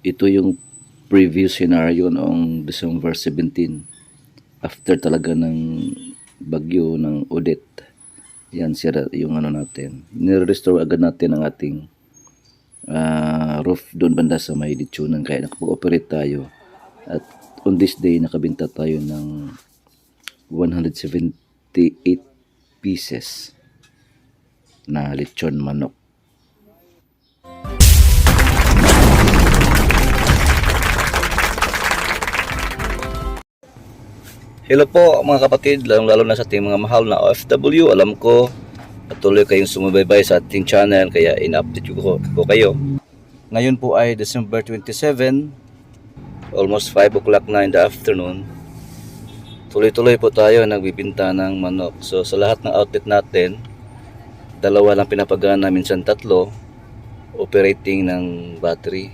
Ito yung previous scenario noong December 17 after talaga ng bagyo ng Odette. Yan sira yung ano natin. Nire-restore agad natin ang ating roof doon banda sa may ditsunan kaya nakapag-operate tayo. At on this day nakabenta tayo ng 178 pieces na lechon manok. Hello po mga kapatid, lalo na sa ating mga mahal na OFW. Alam ko patuloy kayong sumubaybay sa ating channel kaya in-update ko kayo. Ngayon po ay December 27, almost 5 o'clock na in the afternoon. Tuloy-tuloy po tayo nagbibinta ng manok. So sa lahat ng outlet natin, dalawa lang pinapagana, minsan tatlo, operating ng battery.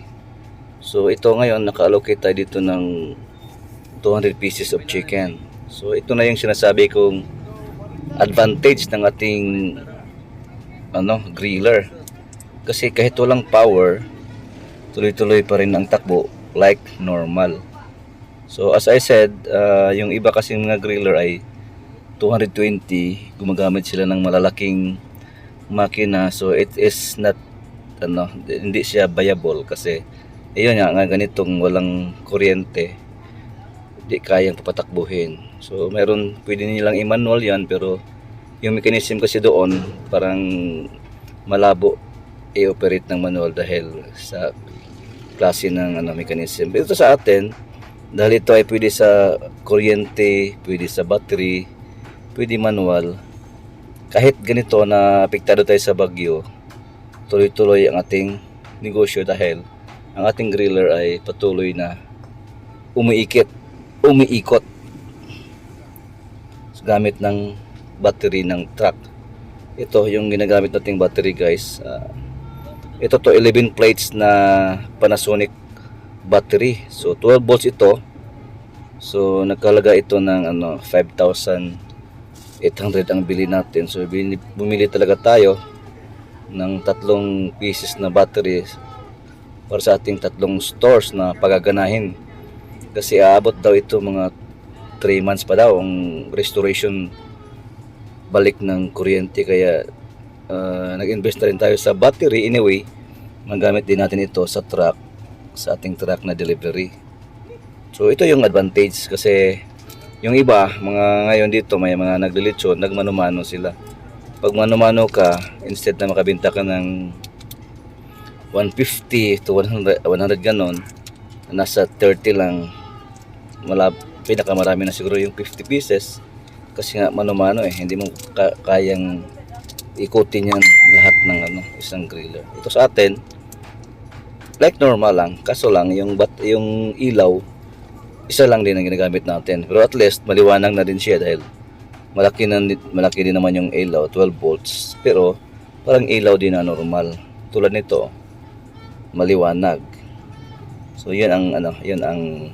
So ito ngayon naka-allocate tayo dito ng 200 pieces of chicken. So ito na yung sinasabi kong advantage ng ating griller. Kasi kahit walang power, tuloy-tuloy pa rin ang takbo like normal. So as I said, yung iba kasing mga griller ay 220, gumagamit sila ng malalaking makina. So it is not hindi siya viable kasi ayun nga ganitong walang kuryente, di kayang papatakbuhin. So meron pwede nilang i-manual yan, pero yung mechanism kasi doon parang malabo i-operate ng manual dahil sa klase ng mechanism. Pero ito sa atin, dahil ito ay pwede sa kuryente, pwede sa battery, pwede manual, kahit ganito na apektado tayo sa bagyo, tuloy-tuloy ang ating negosyo dahil ang ating griller ay patuloy na umiikot gamit ng battery ng truck. Ito yung ginagamit nating battery guys. Ito to 11 plates na Panasonic battery. So 12 volts ito. So nagkalaga ito ng 5,800 ang bili natin. So bumili talaga tayo ng 3 pieces na battery para sa ating 3 stores na pagaganahin. Kasi aabot daw ito mga 3 months pa daw ang restoration balik ng kuryente. Kaya nag-invest na rin tayo sa battery. Anyway, magamit din natin ito sa truck, sa ating truck na delivery. So ito yung advantage kasi yung iba, mga ngayon dito may mga naglilitsyon, nagmano-mano sila. Pag mano-mano ka, instead na makabenta ka ng 150 to 100 ganon, nasa 30 lang. Pinakamarami na siguro yung 50 pieces kasi nga mano-mano hindi mo kayang ikutin yan lahat ng isang griller. Ito sa atin like normal lang, kaso lang yung ilaw isa lang din ang ginagamit natin, pero at least maliwanag na din siya dahil malaki din naman yung ilaw, 12 volts, pero parang ilaw din na normal. Tulad nito maliwanag. So yun ang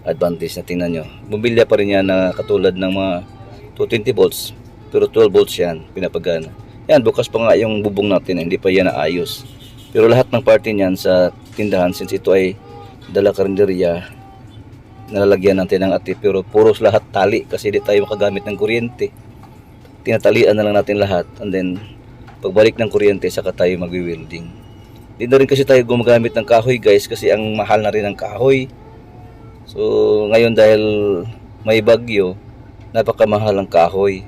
advantage na. Tingnan nyo, mobilya pa rin yan na katulad ng mga 220 volts pero 12 volts yan pinapagana. Yan, bukas pa nga yung bubong natin, hindi pa yan naayos. Pero lahat ng parte niyan sa tindahan, since ito ay dala karinderya, nalalagyan natin ng ati, pero puros lahat tali kasi di tayo makagamit ng kuryente. Tinatalian na lang natin lahat, and then pagbalik ng kuryente saka tayo magwi-welding. Di na rin kasi tayo gumagamit ng kahoy guys kasi ang mahal na rin ng kahoy. So ngayon dahil may bagyo, napakamahal ang kahoy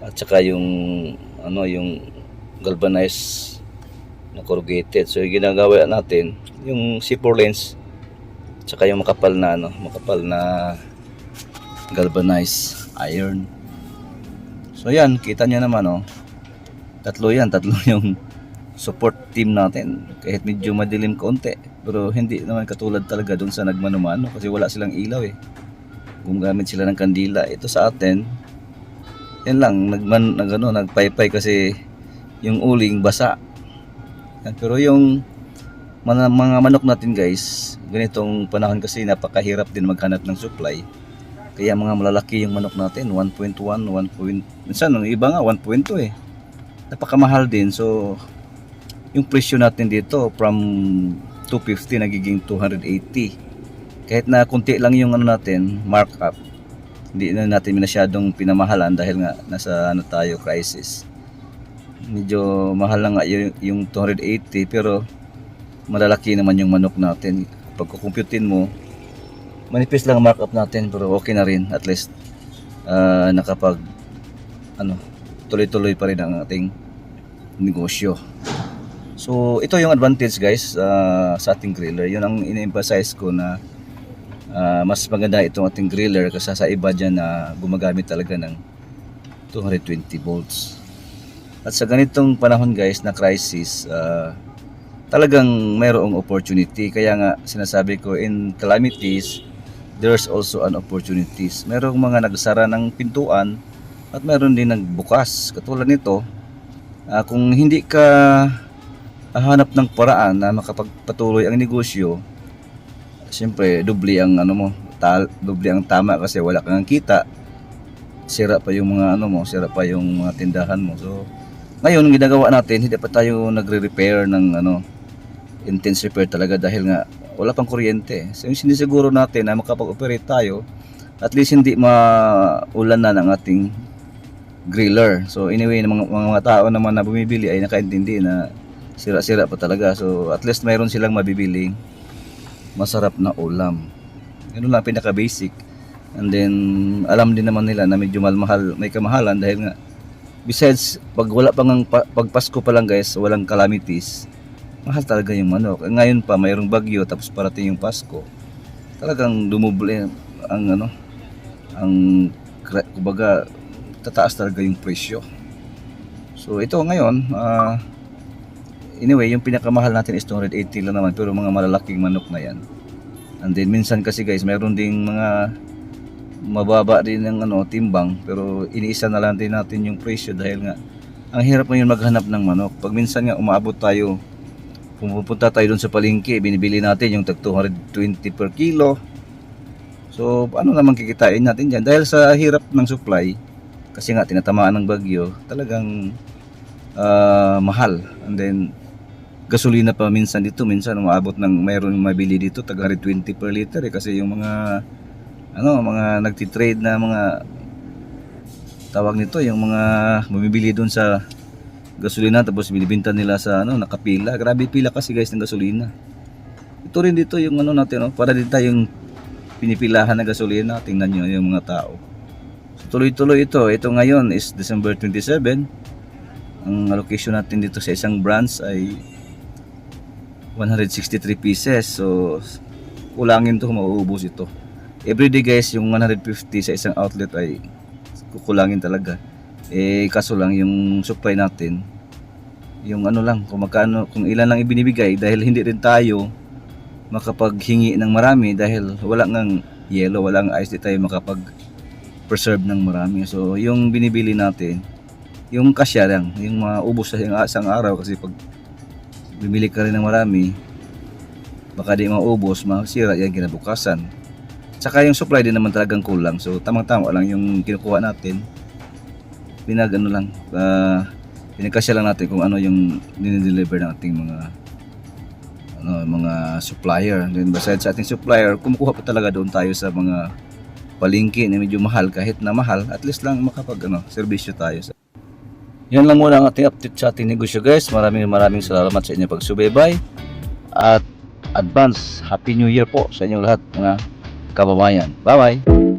at saka yung galvanized na corrugated. So yung ginagawa natin yung C4 lens at saka yung makapal na galvanized iron. So yan, kita nyo naman tatlo yung support team natin. Kahit medyo madilim konti, pero hindi naman katulad talaga dun sa nagmano-mano kasi wala silang ilaw gumagamit sila ng kandila. Ito sa atin yan lang, nagpaypay kasi yung uling basa. Pero yung mga manok natin guys, ganitong panahon kasi napakahirap din maghanap ng supply. Kaya mga malalaki yung manok natin, 1.1, minsan yung iba nga 1.2 Napakamahal din. So yung presyo natin dito from 250 nagiging 280. Kahit na kunti lang yung ano natin, markup, hindi na natin masyadong pinamahalan dahil nga nasa ano tayo, crisis. Medyo mahal na nga yung 280, pero malalaki naman yung manok natin. Pag kukumputin mo, manipis lang ang markup natin, pero okay na rin. At least nakapag ano, tuloy-tuloy pa rin ang ating negosyo. So ito yung advantage guys sa ating griller. Yun ang in-emphasize ko na mas maganda itong ating griller kasi sa iba dyan na gumagamit talaga ng 220 volts. At sa ganitong panahon guys na crisis, talagang mayroong opportunity. Kaya nga sinasabi ko, in calamities there's also an opportunities. Merong mga nagsara ng pintuan at meron din nagbukas. Katulad nito, kung hindi ka hanap ng paraan na makapagpatuloy ang negosyo, siyempre doble ang ano mo, doble ang tama kasi wala kang kita. Sira pa yung mga ano mo, sira pa yung mga tindahan mo. So ngayon ginagawa natin, hindi pa tayo nagre-repair ng ano, intense repair talaga dahil nga wala pang kuryente. So yung sinisiguro natin na makapag-operate tayo, at least hindi maulan na ng ating griller. So anyway, mga tao naman na bumibili ay nakaintindi na sira-sira pa talaga. So at least mayroon silang mabibiling masarap na ulam. Yun lang pinaka basic. And then alam din naman nila na medyo mahal, may kamahalan dahil nga besides pag wala pang pag Pasko pa lang guys, walang calamities, mahal talaga yung manok. Ngayon pa mayroong bagyo tapos parating yung Pasko. Talagang dumuble ang ano, ang kumbaga tataas talaga yung presyo. So ito ngayon, anyway, yung pinakamahal natin is 280 lang naman, pero mga malalaking manok na yan. And then minsan kasi guys, mayroon ding mga mababa din ng ano, timbang, pero iniisa na lang din natin yung presyo dahil nga ang hirap ngayon maghanap ng manok. Pag minsan nga umaabot tayo, pumupunta tayo doon sa palengke, binibili natin yung tag 220 per kilo. So ano naman kikitain natin dyan dahil sa hirap ng supply, kasi nga tinatamaan ng bagyo, talagang mahal. And then gasolina pa minsan dito, minsan umaabot ng mayroon mabili dito tag 120 per liter kasi yung mga ano, mga nagti-trade na mga tawag nito, yung mga bumibili doon sa gasolina tapos binibenta nila sa ano, nakapila. Grabe pila kasi guys ng gasolina. Ito rin dito yung ano natin, no? Para din tayong pinipilahan ng gasolina. Tingnan nyo yung mga tao. So, tuloy-tuloy ito. Ito ngayon is December 27. Ang allocation natin dito sa isang branch ay 163 pieces. So kulangin to, mauubos ito. Everyday guys, yung 150 sa isang outlet ay kukulangin talaga. Kaso lang yung supply natin, yung ano lang, kung magkano, kung ilan lang ibinibigay dahil hindi rin tayo makapaghingi ng marami dahil wala ngang yellow, wala ngang ice, di tayo makapag-preserve ng marami. So yung binibili natin, yung kasya lang, yung maubos sa isang araw kasi pag bibili ka rin ng marami, baka di maubos, masira yan kinabukasan. Tsaka yung supply din naman talagang kulang. So tamang-tama lang yung kinukuha natin. Pinagano lang, pinagkasya lang natin kung ano yung dinideliver ng ating mga supplier. Then besides sa ating supplier, kumukuha pa talaga doon tayo sa mga palengke na medyo mahal. Kahit na mahal, at least lang serbisyo tayo. Yan lang muna ang ating update sa ating negosyo guys. Maraming salamat sa inyong pagsubaybay. At advance Happy New Year po sa inyong lahat mga kababayan. Bye bye!